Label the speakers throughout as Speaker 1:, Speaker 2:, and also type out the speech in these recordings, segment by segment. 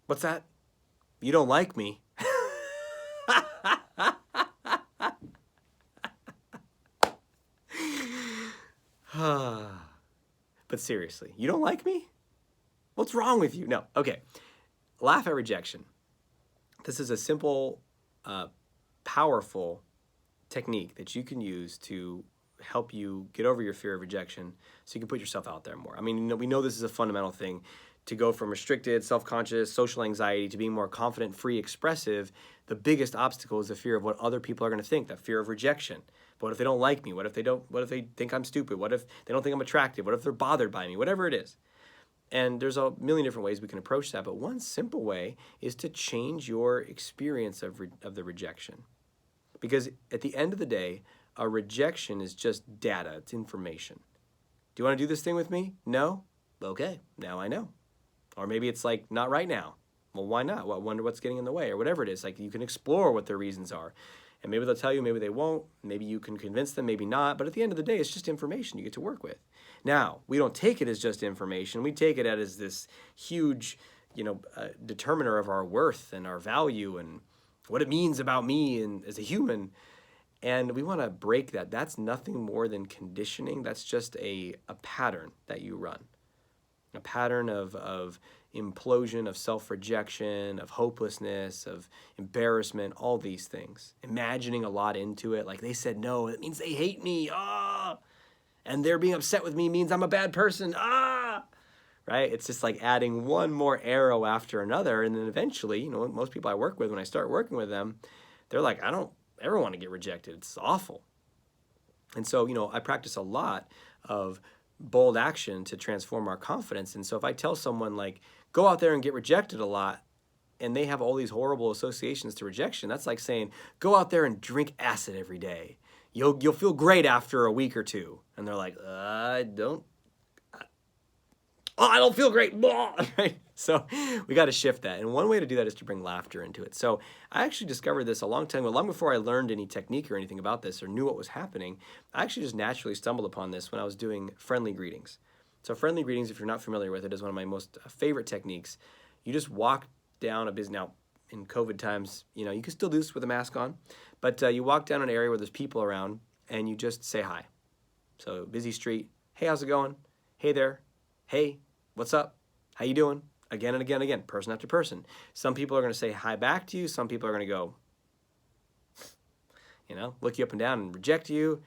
Speaker 1: What's that? You don't like me? But seriously, you don't like me? What's wrong with you? No. Okay. Laugh at rejection. This is a simple, uh, powerful technique that you can use to help you get over your fear of rejection so you can put yourself out there more. I mean, we know this is a fundamental thing to go from restricted, self-conscious, social anxiety to being more confident, free, expressive. The biggest obstacle is the fear of what other people are going to think, that fear of rejection. What if they don't like me? What if they think I'm stupid? What if they don't think I'm attractive? What if they're bothered by me? Whatever it is. And there's a million different ways we can approach that, but one simple way is to change your experience of the rejection. Because at the end of the day, a rejection is just data, it's information. Do you want to do this thing with me? No? Okay, now I know. Or maybe it's like, not right now. Well, why not? Well, I wonder what's getting in the way, or whatever it is. Like, you can explore what their reasons are. And maybe they'll tell you, maybe they won't. Maybe you can convince them, maybe not. But at the end of the day, it's just information you get to work with. Now, we don't take it as just information. We take it as this huge, determiner of our worth and our value and what it means about me and as a human. And we want to break that. That's nothing more than conditioning. That's just a pattern that you run. A pattern of implosion, of self-rejection, of hopelessness, of embarrassment, all these things. Imagining a lot into it, like they said no, it means they hate me, and they're being upset with me means I'm a bad person, right? It's just like adding one more arrow after another, and then eventually, most people I work with, when I start working with them, they're like, I don't ever want to get rejected. It's awful. And so, I practice a lot of bold action to transform our confidence. And so if I tell someone like, go out there and get rejected a lot, and they have all these horrible associations to rejection, that's like saying, go out there and drink acid every day. You'll feel great after a week or two. And they're like, I don't feel great. Right? So we got to shift that. And one way to do that is to bring laughter into it. So I actually discovered this a long time ago, long before I learned any technique or anything about this or knew what was happening. I actually just naturally stumbled upon this when I was doing friendly greetings. So friendly greetings, if you're not familiar with it, is one of my most favorite techniques. You just walk down a business. Now, in COVID times, you can still do this with a mask on, but you walk down an area where there's people around and you just say hi. So busy street. Hey, how's it going? Hey there. Hey, what's up? How you doing? Again and again and again, person after person. Some people are going to say hi back to you. Some people are going to go, look you up and down and reject you.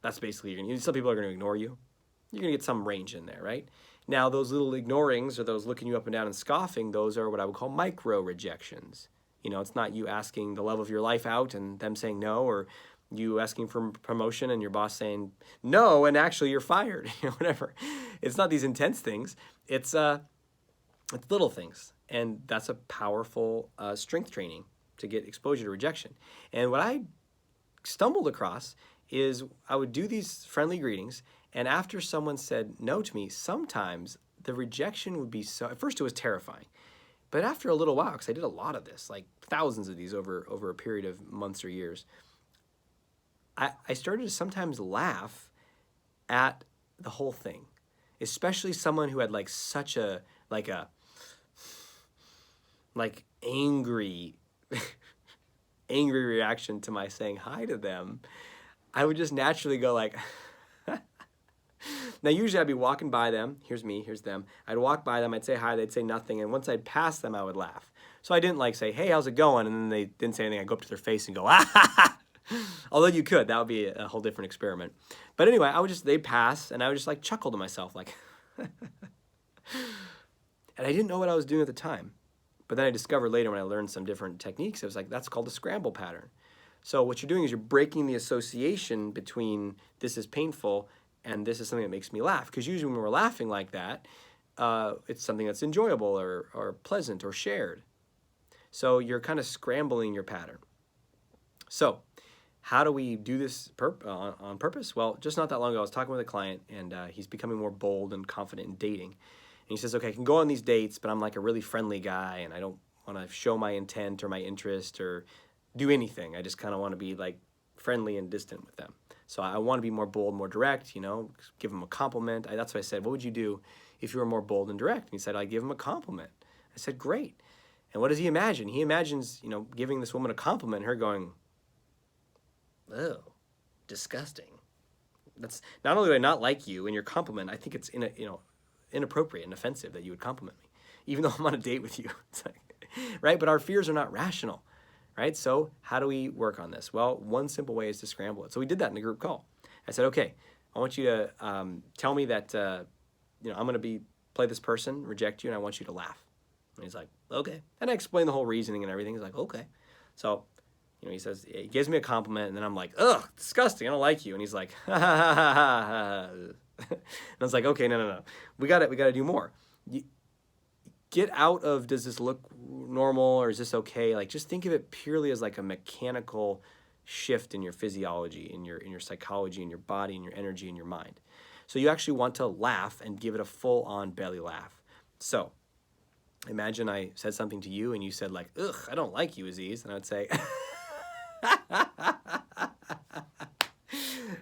Speaker 1: That's basically, some people are going to ignore you. You're going to get some range in there, right? Now, those little ignorings or those looking you up and down and scoffing, those are what I would call micro rejections. It's not you asking the love of your life out and them saying no, or you asking for promotion and your boss saying no and actually you're fired, whatever. It's not these intense things. It's little things, and that's a powerful strength training to get exposure to rejection. And what I stumbled across is I would do these friendly greetings, and after someone said no to me, sometimes the rejection would be so, at first it was terrifying, but after a little while, because I did a lot of this, like thousands of these over a period of months or years, I started to sometimes laugh at the whole thing, especially someone who had like such a angry angry reaction to my saying hi to them. I would just naturally go like now usually I'd be walking by them, here's me, here's them, I'd walk by them, I'd say hi, they'd say nothing, and once I'd pass them I would laugh. So I didn't like say, hey, how's it going, and then they didn't say anything. I'd go up to their face and go, although you could, that would be a whole different experiment. But anyway, they'd pass and I would just like chuckle to myself like and I didn't know what I was doing at the time. But then I discovered later when I learned some different techniques, it was like, that's called a scramble pattern. So what you're doing is you're breaking the association between this is painful and this is something that makes me laugh. Because usually when we're laughing like that, it's something that's enjoyable or pleasant or shared. So you're kind of scrambling your pattern. So how do we do this on purpose? Well, just not that long ago, I was talking with a client, and he's becoming more bold and confident in dating. And he says, okay, I can go on these dates, but I'm like a really friendly guy, and I don't want to show my intent or my interest or do anything. I just kind of want to be like friendly and distant with them. So I want to be more bold, more direct, give them a compliment. That's what I said. What would you do if you were more bold and direct? And he said, I'd give them a compliment. I said, great. And what does he imagine? He imagines, giving this woman a compliment and her going, oh, disgusting. That's not only do I not like you and your compliment, I think it's inappropriate and offensive that you would compliment me, even though I'm on a date with you. It's like, right? But our fears are not rational, right? So how do we work on this? Well, one simple way is to scramble it. So we did that in a group call. I said, okay, I want you to tell me that I'm going to play this person, reject you, and I want you to laugh. And he's like, okay. And I explained the whole reasoning and everything. He's like, okay. So he says, he gives me a compliment, and then I'm like, ugh, disgusting, I don't like you. And he's like, ha, ha, ha, ha, ha. And I was like, okay, no. We got to do more. Get out of, does this look normal or is this okay? Like, just think of it purely as like a mechanical shift in your physiology, in your psychology, in your body, in your energy, in your mind. So you actually want to laugh and give it a full-on belly laugh. So imagine I said something to you and you said like, ugh, I don't like you, Aziz. And I would say,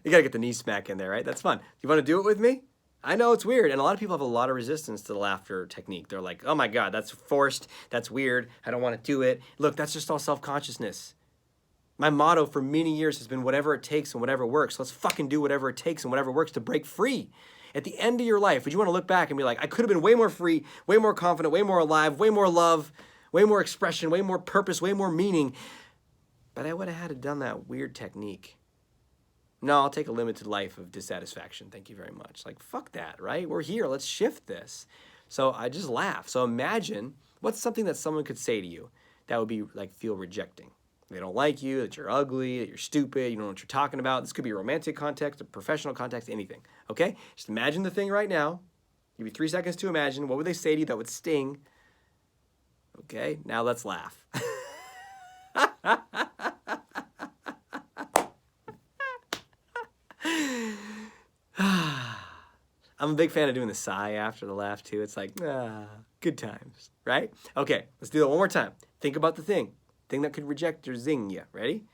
Speaker 1: you gotta get the knee smack in there, right? That's fun. You wanna do it with me? I know it's weird, and a lot of people have a lot of resistance to the laughter technique. They're like, oh my God, that's forced, that's weird, I don't wanna do it. Look, that's just all self-consciousness. My motto for many years has been whatever it takes and whatever works. Let's fucking do whatever it takes and whatever works to break free. At the end of your life, would you wanna look back and be like, I could have been way more free, way more confident, way more alive, way more love, way more expression, way more purpose, way more meaning, but I would have had to done that weird technique. No, I'll take a limited life of dissatisfaction. Thank you very much. Like, fuck that, right? We're here. Let's shift this. So I just laugh. So imagine what's something that someone could say to you that would be like feel rejecting. They don't like you, that you're ugly, that you're stupid, you don't know what you're talking about. This could be a romantic context, a professional context, anything. Okay? Just imagine the thing right now. Give you 3 seconds to imagine. What would they say to you that would sting? Okay, now let's laugh. I'm a big fan of doing the sigh after the laugh too. It's like, good times, right? Okay, let's do it one more time. Think about the thing that could reject or zing you. Ready?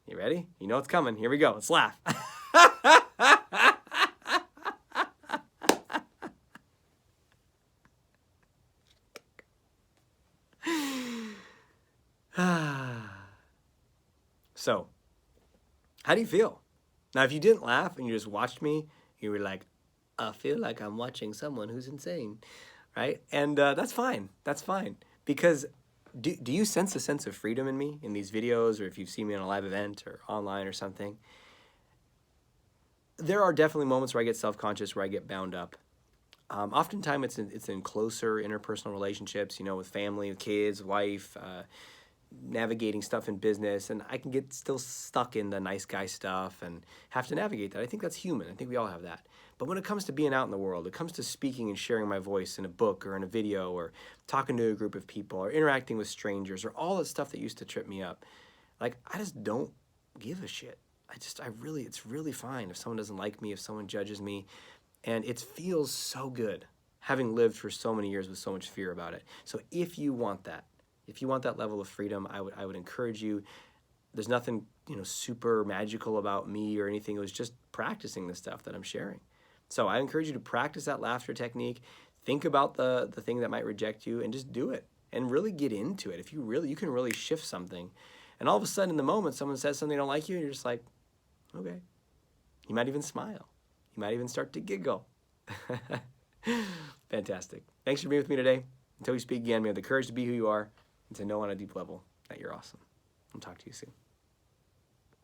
Speaker 1: You ready? You know it's coming. Here we go. Let's laugh. So, how do you feel? Now, if you didn't laugh and you just watched me, you were like, I feel like I'm watching someone who's insane, right? And that's fine. That's fine. Because do you sense a sense of freedom in me in these videos, or if you've seen me on a live event or online or something? There are definitely moments where I get self-conscious, where I get bound up. Oftentimes it's in closer interpersonal relationships, with family, with kids, wife, navigating stuff in business, and I can get still stuck in the nice guy stuff and have to navigate that. I think that's human. I think we all have that. But when it comes to being out in the world, it comes to speaking and sharing my voice in a book or in a video or talking to a group of people or interacting with strangers or all the stuff that used to trip me up, like, I just don't give a shit. It's really fine if someone doesn't like me, if someone judges me, and it feels so good having lived for so many years with so much fear about it. So if you want that level of freedom, I would encourage you. There's nothing, super magical about me or anything. It was just practicing the stuff that I'm sharing. So I encourage you to practice that laughter technique. Think about the thing that might reject you and just do it and really get into it. If you can really shift something. And all of a sudden in the moment, someone says something they don't like you and you're just like, okay. You might even smile. You might even start to giggle. Fantastic. Thanks for being with me today. Until we speak again, may have the courage to be who you are and to know on a deep level that you're awesome. I'll talk to you soon.